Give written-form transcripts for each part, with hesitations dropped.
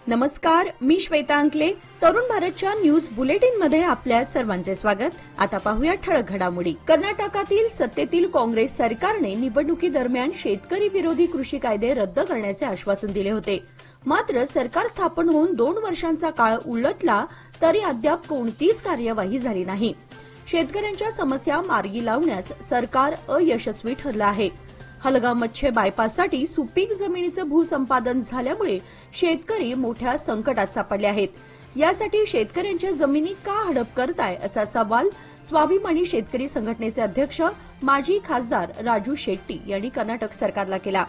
नमस्कार, मी श्वेता अंकले. तरुण भारतच्या न्यूज बुलेटिन मध्ये आपल्या सर्वांचे स्वागत. आता पाहूया ठळक घडामोडी. कर्नाटकातील सत्तेतील काँग्रेस सरकारने निवडणुकीदरम्यान शेतकरी विरोधी कृषी कायदे रद्द करण्याचे आश्वासन दिले होते. मात्र सरकार स्थापन होऊन 2 वर्षांचा काळ उलटला तरी अद्याप कोणतीच कार्यवाही झाली नाही. शेतकऱ्यांच्या समस्या मार्गी लावण्यास सरकार अयशस्वी ठरलं आहे. हलगामच्छे बायपाससाठी सुपीक जमिनीचं भूसंपादन झाल्यामुळे शेतकरी मोठ्या संकटात सापडले आहेत. यासाठी शेतकऱ्यांच्या जमिनी का हडप करताय असा सवाल स्वाभिमानी शेतकरी संघटनेचे अध्यक्ष माजी खासदार राजू शेट्टी यांनी कर्नाटक सरकारला केला.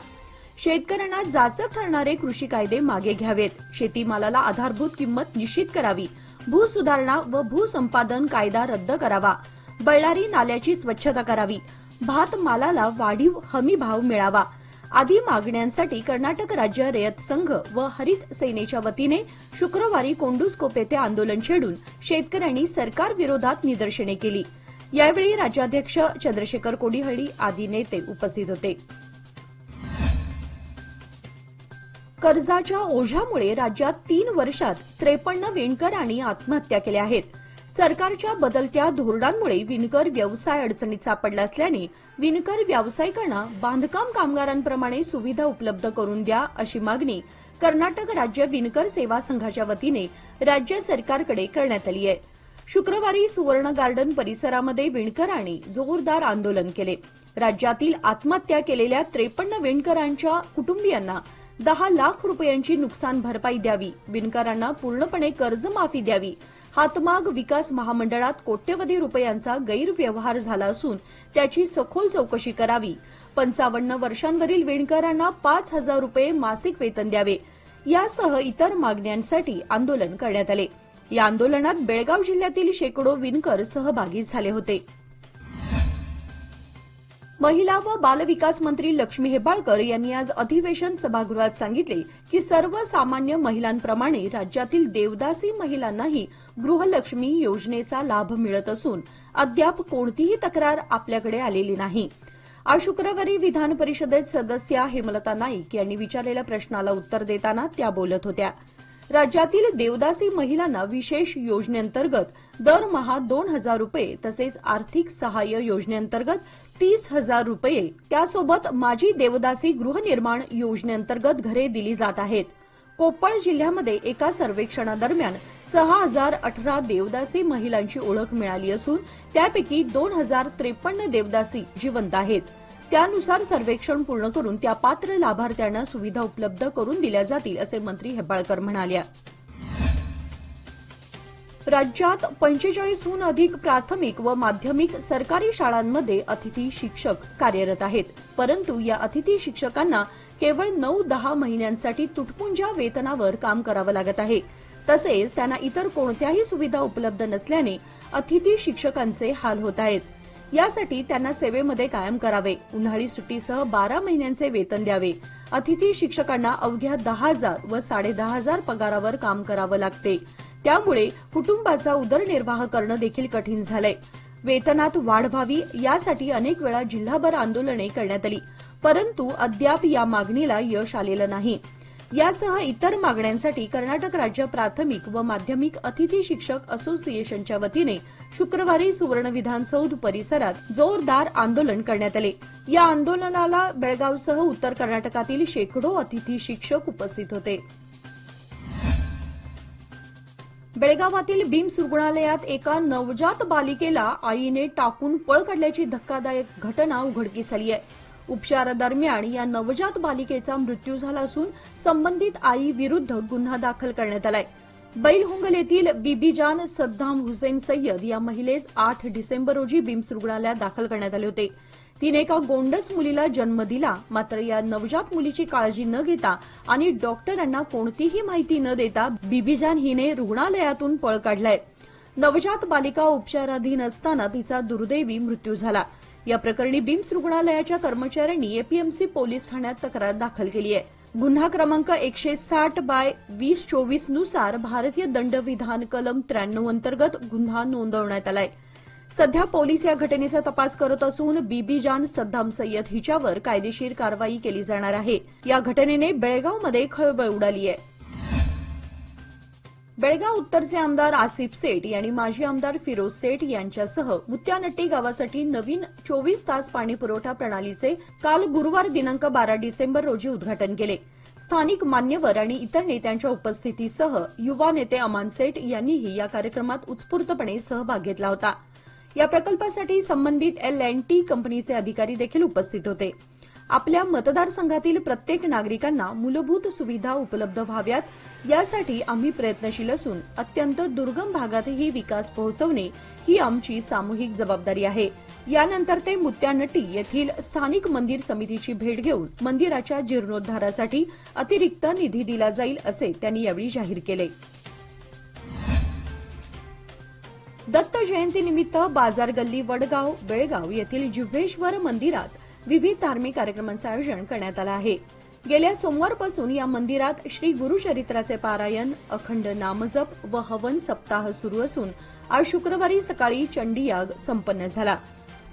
शेतकऱ्यांना जाचक ठरणारे कृषी कायदे मागे घ्यावेत, शेतीमालाला आधारभूत किंमत निश्चित करावी, भूसुधारणा व भूसंपादन कायदा रद्द करावा, बळ्ळारी नाल्याची स्वच्छता करावी, भात मालाला वाढीव हमी भाव मिळावा आदी मागण्यांसाठी कर्नाटक राज्य रयत संघ व हरित सेनेच्या वतीने शुक्रवारी कोंडूस्कोप येथे आंदोलन छेडून शेतकऱ्यांनी सरकार विरोधात निदर्शने केली. यावेळी राज्याध्यक्ष चंद्रशेखर कोडिहळ्ळी आदी नेते उपस्थित होते. कर्जाच्या ओझ्यामुळे राज्यात 3 वर्षात 53 विणकरांनी आत्महत्या केल्या आहेत. सरकारच्या बदलत्या धोरणांमुळे विणकर व्यवसाय अडचणीत सापडला असल्याने विणकर व्यावसायिकांना बांधकाम कामगारांप्रमाणे सुविधा उपलब्ध करून द्या अशी मागणी कर्नाटक राज्य विणकर सेवा संघाच्या वतीने राज्य सरकारकडे करण्यात आली आहे. शुक्रवारी सुवर्ण गार्डन परिसरामध्ये विणकरांनी जोरदार आंदोलन केले. राज्यातील आत्महत्या केलेल्या 53 विणकरांच्या कुटुंबियांना 10 लाख रुपयांची नुकसान भरपाई द्यावी, विणकरांना पूर्णपणे कर्जमाफी द्यावी, हातमाग विकास महामंडळात कोट्यवधी रुपयांचा गैरव्यवहार झाला असून त्याची सखोल चौकशी करावी, 55 वर्षांवरील विणकरांना 5,000 रुपये मासिक वेतन द्यावे यासह इतर मागण्यांसाठी आंदोलन करण्यात आले. या आंदोलनात बेळगाव जिल्ह्यातील शेकडो विणकर सहभागी झाले होते. महिला व बालविकास मंत्री लक्ष्मी हेब्बाळकर यांनी आज अधिवेशन सभागृहात सांगितले की सर्वसामान्य महिलांप्रमाणे राज्यातील देवदासी महिलांनाही गृहलक्ष्मी योजनेचा लाभ मिळत असून अद्याप कोणतीही तक्रार आपल्याकडे आलेली नाही. आज शुक्रवारी विधान परिषदेत सदस्या हेमलता नाईक यांनी विचारलेल्या प्रश्नाला उत्तर देताना त्या बोलत होत्या. राज्यातील देवदासी महिलांना विशेष योजनेअंतर्गत दरमहा 2,000 रुपये तसेच आर्थिक सहाय्य योजनेअंतर्गत 30,000 रुपये, त्यासोबत माझी देवदासी गृहनिर्माण योजनेअंतर्गत घरे दिली जात आहेत. कोप्पळ जिल्ह्यामध्ये एका सर्वेक्षणादरम्यान 6,018 देवदासी महिलांची ओळख मिळाली असून त्यापैकी 2,053 देवदासी जिवंत आहेत. त्यानुसार सर्वेक्षण पूर्ण करून त्या पात्र लाभार्थ्यांना सुविधा उपलब्ध करून दिल्या जातील असे मंत्री हेब्बाळकर म्हणाल्या. राज्यात 45हून अधिक प्राथमिक व माध्यमिक सरकारी शाळांमध्ये अतिथी शिक्षक कार्यरत आहेत. परंतु या अतिथी शिक्षकांना केवळ 9-10 महिन्यांसाठी तुटपुंज्या वेतनावर काम करावं लागत आहे. तसेच त्यांना इतर कोणत्याही सुविधा उपलब्ध नसल्याने अतिथी शिक्षकांचे हाल होत आहेत. यासाठी त्यांना सेवेमध्ये कायम करावे, उन्हाळी सुट्टीसह 12 महिन्यांचे वेतन द्यावे. अतिथी शिक्षकांना अवघ्या 10,000 व 10,500 पगारावर काम करावं लागते. त्यामुळे कुटुंबाचा उदरनिर्वाह करणं देखील कठीण झालंय. वेतनात वाढ व्हावी यासाठी अनेक वेळा जिल्हाभर आंदोलने करण्यात आली, परंतु अद्याप या मागणीला यश आलेलं नाही. यासह इतर मागण्यांसाठी कर्नाटक राज्य प्राथमिक व माध्यमिक अतिथी शिक्षक असोसिएशनच्या वतीने शुक्रवारी सुवर्ण विधानसौध परिसरात जोरदार आंदोलन करण्यात आले. या आंदोलनाला बेळगावसह उत्तर कर्नाटकातील शेकडो अतिथी शिक्षक उपस्थित होते. बेळगावातील बिम्स रुग्णालयात एका नवजात बालिकेला आईने टाकून पळ काढल्याची धक्कादायक घटना उघडकीस आली आहे. उपचारादरम्यान या नवजात बालिकेचा मृत्यू झाला असून संबंधित आई विरुद्ध गुन्हा दाखल करण्यात आलाय. बैलहोंगल येथील बीबीजान सद्दाम हुसेन सय्यद या महिलेस 8 डिसेंबर रोजी बिम्स रुग्णालयात दाखल करण्यात आले होते. तिने एका गोंडस मुलीला जन्म दिला. मात्र या नवजात मुलीची काळजी न घेता आणि डॉक्टरांना कोणतीही माहिती न देता बीबीजान हिने रुग्णालयातून पळ काढलाय. नवजात बालिका उपचाराधीन असताना तिचा दुर्दैवी मृत्यू झाला. या प्रकरणी बिम्स रुग्णालयाच्या कर्मचाऱ्यांनी एपीएमसी पोलीस ठाण्यात तक्रार दाखल केली आहे. गुन्हा क्रमांक 160/2024 नुसार भारतीय दंडविधान कलम 93 अंतर्गत गुन्हा नोंदवण्यात आलाय. सध्या पोलीस या घटनेचा तपास करत असून बीबीजान सद्दाम सय्यद हिच्यावर कायदेशीर कारवाई केली जाणार आहे. या घटनेने बेळगावमध्ये खळबळ उडाली आहे. बेळगाव उत्तरचे आमदार आसिफ सेठ यांनी माजी आमदार फिरोज सेठ यांच्यासह मुत्यानट्टी गावासाठी नवीन 24 तास पाणी पुरवठा प्रणालीचे काल गुरुवार दिनांक 12 डिसेंबर रोजी उद्घाटन केले. स्थानिक मान्यवर आणि इतर नेत्यांच्या उपस्थितीसह युवा नेते अमान सेठ यांनीही या कार्यक्रमात उत्स्फूर्तपणे सहभाग घेतला होता. या प्रकल्पासाठी संबंधित L&T कंपनीचे अधिकारी देखील उपस्थित होते. आपल्या मतदारसंघातील प्रत्येक नागरिकांना मूलभूत सुविधा उपलब्ध व्हाव्यात यासाठी आम्ही प्रयत्नशील असून अत्यंत दुर्गम भागातही विकास पोहोचवणे ही आमची सामूहिक जबाबदारी आहे. यानंतर ते मुत्यानट्टी येथील स्थानिक मंदिर समितीची भेट घेऊन मंदिराच्या जीर्णोद्धारासाठी अतिरिक्त निधी दिला जाईल असे त्यांनी यावेळी जाहीर केले. दत्त जयंतीनिमित्त बाजार गल्ली वडगाव बेळगाव येथील जिव्हेश्वर मंदिरात विविध धार्मिक कार्यक्रमांचं आयोजन करण्यात आलं आहे. गेल्या सोमवारपासून या मंदिरात श्री गुरुचरित्राचे पारायण, अखंड नामजप व हवन सप्ताह सुरू असून आज शुक्रवारी सकाळी चंडीयाग संपन्न झाला.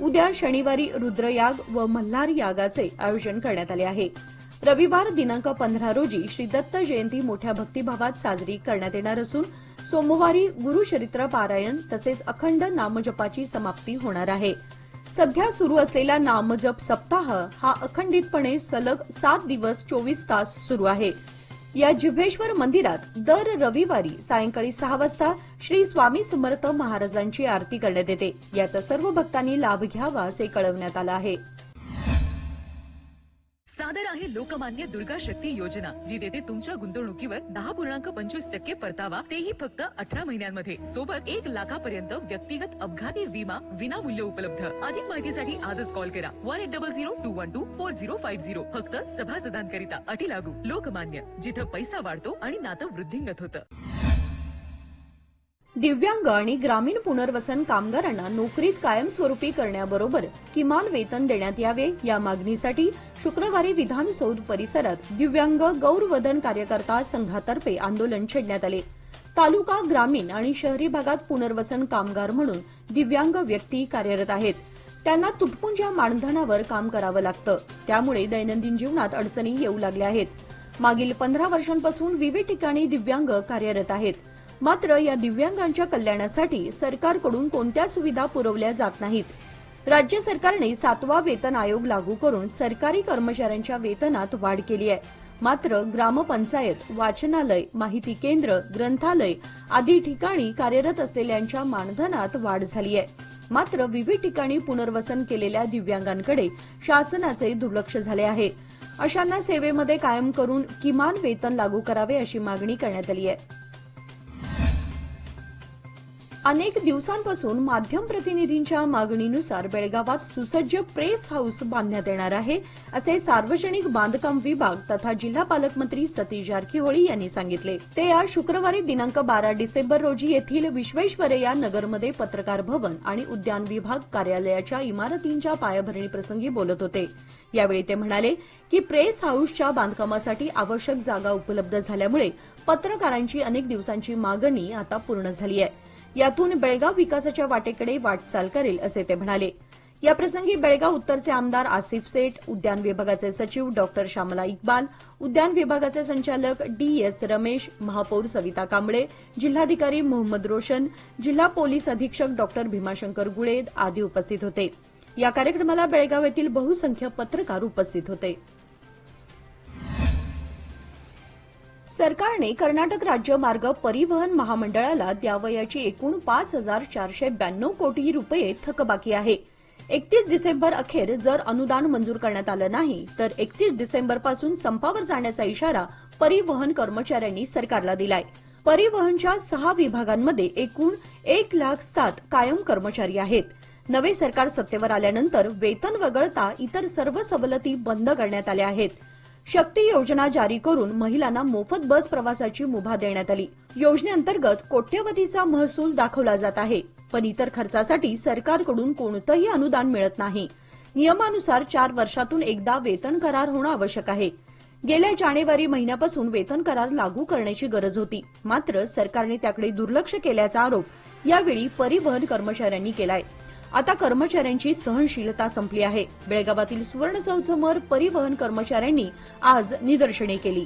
उद्या शनिवारी रुद्रयाग व मल्हार यागाचे आयोजन करण्यात आले आहे. रविवार दिनांक 15 रोजी श्री दत्त जयंती मोठ्या भक्तिभावात साजरी करण्यात येणार असून सोमवारी गुरुचरित्र पारायण तसेच अखंड नामजपाची समाप्ती होणार आहे. सध्या सुरू असलेला नामजप सप्ताह हा अखंडितपणे सलग 7 दिवस 24 तास सुरू आहे. या जिव्हेश्वर मंदिरात दर रविवारी सायंकाळी 6 वाजता श्री स्वामी समर्थ महाराजांची आरती करण्यात येते. याचा सर्व भक्तांनी लाभ घ्यावा असे कळवण्यात आलं आहे. सादर आहे लोकमान्य दुर्गा शक्ती योजना, जी देते तुमच्या गुंतवणुकीवर 10.25% परतावा, तेही फक्त 18 महिन्यांमध्ये. सोबत 1 लाखापर्यंत व्यक्तिगत अपघाती विमा विनामूल्य उपलब्ध. अधिक माहितीसाठी आजच कॉल करा 1800-212-4050. फक्त सभासदांकरिता. अटी लागू. लोकमान्य, जिथं पैसा वाढतो आणि नातं वृद्धिंगत होतं. दिव्यांग आणि ग्रामीण पुनर्वसन कामगारांना नोकरीत कायमस्वरूपी करण्याबरोबर किमान वेतन देण्यात यावे या मागणीसाठी शुक्रवारी विधानसौध परिसरात दिव्यांग गौरवदन कार्यकर्ता संघातर्फे आंदोलन छेडण्यात आले. तालुका, ग्रामीण आणि शहरी भागात पुनर्वसन कामगार म्हणून दिव्यांग व्यक्ती कार्यरत आहेत. त्यांना तुटपुंज्या मानधनावर काम करावं लागतं. त्यामुळे दैनंदिन जीवनात अडचणी येऊ लागल्या आहेत. मागील 15 वर्षांपासून विविध ठिकाणी दिव्यांग कार्यरत आहेत. मात्र या दिव्यांगांच्या कल्याणासाठी सरकारकडून कोणत्या सुविधा पुरवल्या जात नाहीत. राज्य सरकारने 7वा वेतन आयोग लागू करून सरकारी कर्मचाऱ्यांच्या वेतनात वाढ केली आहे. मात्र ग्रामपंचायत, वाचनालय, माहिती केंद्र, ग्रंथालय आदी ठिकाणी कार्यरत असलेल्यांच्या मानधनात वाढ झाली आहे. मात्र विविध ठिकाणी पुनर्वसन केलेल्या दिव्यांगांकडे शासनाचे दुर्लक्ष झाले आहे. अशांना सेवेमध्ये कायम करून किमान वेतन लागू करावे अशी मागणी करण्यात आली आहे. अनेक दिवसांपासून माध्यम प्रतिनिधींच्या मागणीनुसार बेळगावात सुसज्ज प्रेस हाऊस बांधण्यात येणार आहे, असे सार्वजनिक बांधकाम विभाग तथा जिल्हा पालकमंत्री सतीश जारकीहोळी यांनी सांगितले. ते आज शुक्रवारी दिनांक 12 डिसेंबर रोजी येथील विश्वेश्वरय्या नगरमध्ये पत्रकार भवन आणि उद्यान विभाग कार्यालयाच्या इमारतींच्या पायाभरणी प्रसंगी बोलत होते. यावेळी ते म्हणाले की प्रेस हाऊसच्या बांधकामासाठी आवश्यक जागा उपलब्ध झाल्यामुळे पत्रकारांची अनेक दिवसांची मागणी आता पूर्ण झाली आहे. यातून बेळगाव विकासाच्या वाटेकडे वाटचाल करेल असे ते म्हणाले. याप्रसंगी बेळगाव उत्तरचे आमदार आसिफ सेठ, उद्यान विभागाचे सचिव डॉक्टर श्यामला इक्बाल, उद्यान विभागाचे संचालक D.S. रमेश, महापौर सविता कांबळे, जिल्हाधिकारी मोहम्मद रोशन, जिल्हा पोलीस अधीक्षक डॉक्टर भीमाशंकर गुळेद आदी उपस्थित होते. या कार्यक्रमाला बेळगाव येथील बहुसंख्य पत्रकार उपस्थित होते. सरकारने कर्नाटक राज्य मार्ग परिवहन महामंडळाला द्यावयाची एकूण 5,492 कोटी रुपये थकबाकी आहे. 31 डिसेंबर अखेर जर अनुदान मंजूर करण्यात आलं नाही तर 31 डिसेंबरपासून संपावर जाण्याचा इशारा परिवहन कर्मचाऱ्यांनी सरकारला दिलाय. परिवहनच्या 6 विभागांमध्ये एकूण 1,07,000 कायम कर्मचारी आहेत. नवे सरकार सत्तेवर आल्यानंतर वेतन वगळता इतर सर्व सवलती बंद करण्यात आल्या आहेत. शक्ती योजना जारी करून महिलांना मोफत बस प्रवासाची मुभा देण्यात आली. योजनेअंतर्गत कोट्यवधीचा महसूल दाखवला जात आहे, पण इतर खर्चासाठी सरकारकडून कोणतंही अनुदान मिळत नाही. नियमानुसार 4 वर्षातून एकदा वेतन करार होणं आवश्यक आहे. गेल्या जानेवारी महिन्यापासून वेतन करार लागू करण्याची गरज होती. मात्र सरकारने त्याकडे दुर्लक्ष केल्याचा आरोप यावेळी परिवहन कर्मचाऱ्यांनी केलाय. आता कर्मचाऱ्यांची सहनशीलता संपली आहे. बेळगावातील सुवर्ण चौकसमोर परिवहन कर्मचाऱ्यांनी आज निदर्शने केली.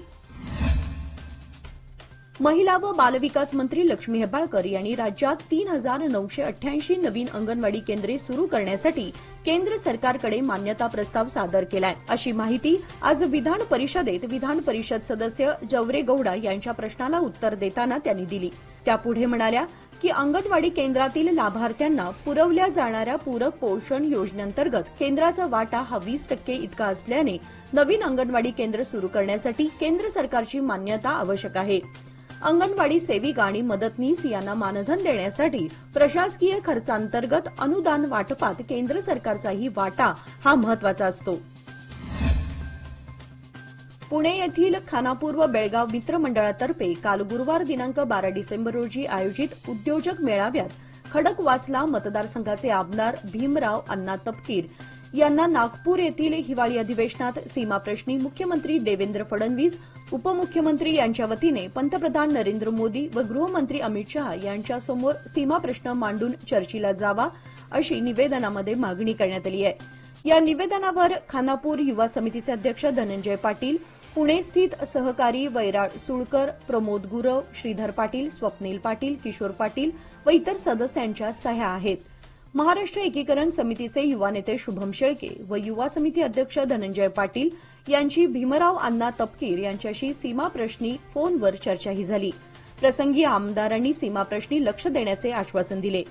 महिला व बालविकास मंत्री लक्ष्मी हेब्बाळकर यांनी राज्यात 3,988 नवीन अंगणवाडी केंद्रे सुरू करण्यासाठी केंद्र सरकारकडे मान्यता प्रस्ताव सादर केलाय, अशी माहिती आज विधान परिषदेत विधान परिषद सदस्य जवरे गौडा यांच्या प्रश्नाला उत्तर देताना त्यांनी दिली. त्यापुढे म्हणाल्या की अंगणवाडी केंद्रातील लाभार्थ्यांना पुरवल्या जाणाऱ्या पूरक पोषण योजनेअंतर्गत केंद्राचा वाटा हा 20% इतका असल्याने नवीन अंगणवाडी केंद्र सुरू करण्यासाठी केंद्र सरकारची मान्यता आवश्यक आहे. अंगणवाडी सेविका आणि मदतनीस यांना मानधन देण्यासाठी प्रशासकीय खर्चांतर्गत अनुदान वाटपात केंद्र सरकारचाही वाटा हा महत्वाचा असतो. पुणे येथील खानापूर व बेळगाव मित्र मंडळातर्फे काल गुरुवार दिनांक 12 डिसेंबर रोजी आयोजित उद्योजक मेळाव्यात खडकवासला मतदारसंघाचे आमदार भीमराव अण्णा तपकीर यांना नागपूर येथील हिवाळी अधिवेशनात सीमाप्रश्नी मुख्यमंत्री देवेंद्र फडणवीस, उपमुख्यमंत्री यांच्या वतीने पंतप्रधान नरेंद्र मोदी व गृहमंत्री अमित शहा यांच्यासमोर सीमाप्रश्न मांडून चर्चेला जावा, अशी निवेदनामध्ये मागणी करण्यात आली आहे. या निवेदनावर खानापूर युवा समितीचे अध्यक्ष धनंजय पाटील, पुणे स्थित सहकारी वैराळ सुळकर, प्रमोद गुरव, श्रीधर पाटील, स्वप्नील पाटील, किशोर पाटील व इतर सदस्यांच्या सह्या आहेत. महाराष्ट्र एकीकरण समितीचे युवा नेते शुभम शेळके व युवा समिती अध्यक्ष धनंजय पाटील यांची भीमराव अण्णा तपकीर यांच्याशी सीमाप्रश्नी फोनवर चर्चाही झाली. प्रसंगी आमदारांनी सीमाप्रश्नी लक्ष देण्याचे आश्वासन दिले.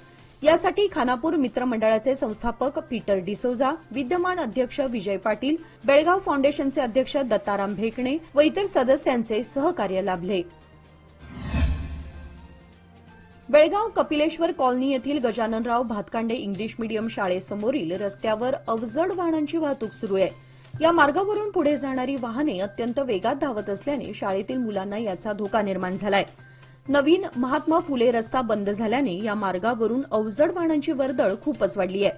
यासाठी खानापूर मित्रमंडळाचे संस्थापक पीटर डिसोजा, विद्यमान अध्यक्ष विजय पाटील, बेळगाव फाउंडेशनचे अध्यक्ष दत्ताराम भेकणे व इतर सदस्यांचे सहकार्य लाभले. बेळगाव कपिलेश्वर कॉलनी येथील गजाननराव भातकांडे इंग्लिश मीडियम शाळेसमोरील रस्त्यावर अवजड वाहनांची वाहतूक सुरू आहे. या मार्गावरून पुढे जाणारी वाहने अत्यंत वेगात धावत असल्याने शाळेतील मुलांना याचा धोका निर्माण झालाय. नवीन महात्मा फुले रस्ता बंद झाल्याने या मार्गावरून अवजड वाहनांची वर्दळ खूपच वाढली आहे.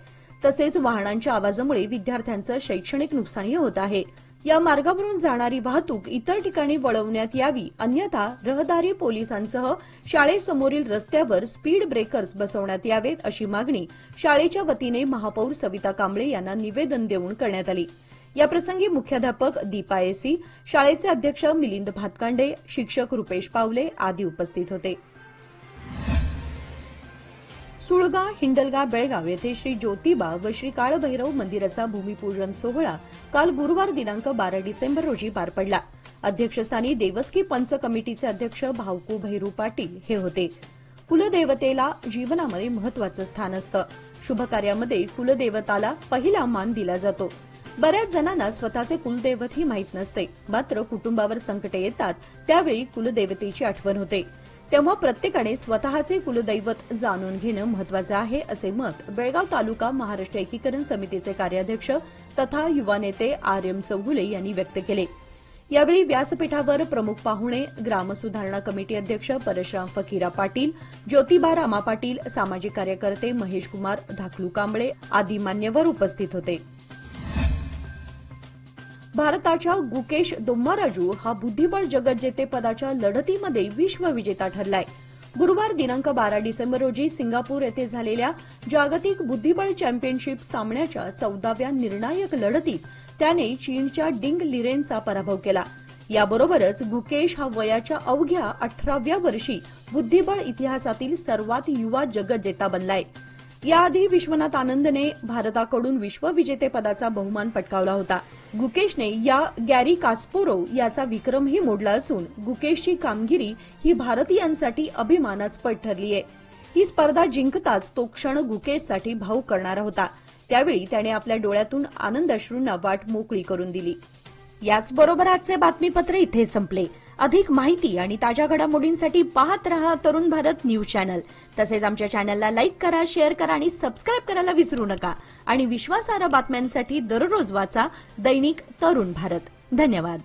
तसेच वाहनांच्या आवाजामुळे विद्यार्थ्यांचं शैक्षणिक नुकसानही होत आहे. या मार्गावरून जाणारी वाहतूक इतर ठिकाणी वळवण्यात यावी, अन्यथा रहदारी पोलिसांसह शाळेसमोरील रस्त्यावर स्पीड ब्रेकर्स बसवण्यात यावेत, अशी मागणी शाळेच्या वतीने महापौर सविता कांबळे यांना निवेदन देऊन करण्यात आली. याप्रसंगी मुख्याध्यापक दीपा एसी, शाळेचे अध्यक्ष मिलिंद भातकांडे, शिक्षक रुपेश पावले आदी उपस्थित होते. सुळगा, हिंडलगा, बेळगाव येथे श्री ज्योतिबा व श्री काळभैरव मंदिराचा भूमिपूजन सोहळा काल गुरुवार दिनांक 12 डिसेंबर रोजी पार पडला. अध्यक्षस्थानी देवस्की पंच कमिटीचे अध्यक्ष भावकू भैरू पाटील हे होते. कुलदेवतेला जीवनामध्ये महत्वाचं स्थान असतं. शुभकार्यामध्ये कुलदेवताला पहिला मान दिला जातो. बऱ्याच जणांना स्वतःचे कुलदैवतही माहीत नसते, मात्र कुटुंबावर संकटे येतात त्यावेळी कुलदेवतेची आठवण होते. तेव्हा प्रत्येकाने स्वतःचे कुलदैवत जाणून घेणं महत्वाचं आहे, असे मत बेळगाव तालुका महाराष्ट्र एकीकरण समितीचे कार्याध्यक्ष तथा युवा नेते आर.एम. चौगुले यांनी व्यक्त केले. यावेळी व्यासपीठावर प्रमुख पाहुणे ग्रामसुधारणा कमिटी अध्यक्ष परशुराम फकीरा पाटील, ज्योतिबा रामा पाटील, सामाजिक कार्यकर्ते महेश कुमार धाकलू कांबळे आदी मान्यवर उपस्थित होते. भारताच्या गुकेश दोम्माराजू हा बुद्धिबळ जगज्जेतेपदाच्या लढतीमध्ये विश्वविजेता ठरलाय. गुरुवार दिनांक 12 डिसेंबर रोजी सिंगापूर येथे झालेल्या जागतिक बुद्धिबळ चॅम्पियनशिप सामन्याच्या 14व्या निर्णायक लढतीत त्याने चीनच्या डिंग लिरेनचा पराभव केला. याबरोबरच गुकेश हा वयाच्या अवघ्या 18व्या वर्षी बुद्धिबळ इतिहासातील सर्वात युवा जगज्जेता बनलाय. याआधी विश्वनाथ आनंदने भारताकडून विश्वविजेतेपदाचा बहुमान पटकावला होता. गुकेशने या गॅरी कास्पोरोव याचा विक्रमही मोडला असून गुकेशची कामगिरी ही भारतीयांसाठी अभिमानास्पद ठरली आहे. ही स्पर्धा जिंकताच तो क्षण गुकेशसाठी भावुक करणारा होता. त्यावेळी त्याने आपल्या डोळ्यातून आनंदाश्रूंना वाट मोकळी करून दिली. याचबरोबर आजचे बातमीपत्र इथे संपले. अधिक माहिती आणि ताज्या घडामोडींसाठी पाहत रहा तरुण भारत न्यूज चॅनल. तसेच आमच्या चॅनलला लाईक करा, शेअर करा आणि सबस्क्राईब करायला विसरू नका. आणि विश्वासार्ह बातम्यांसाठी दररोज वाचा दैनिक तरुण भारत. धन्यवाद.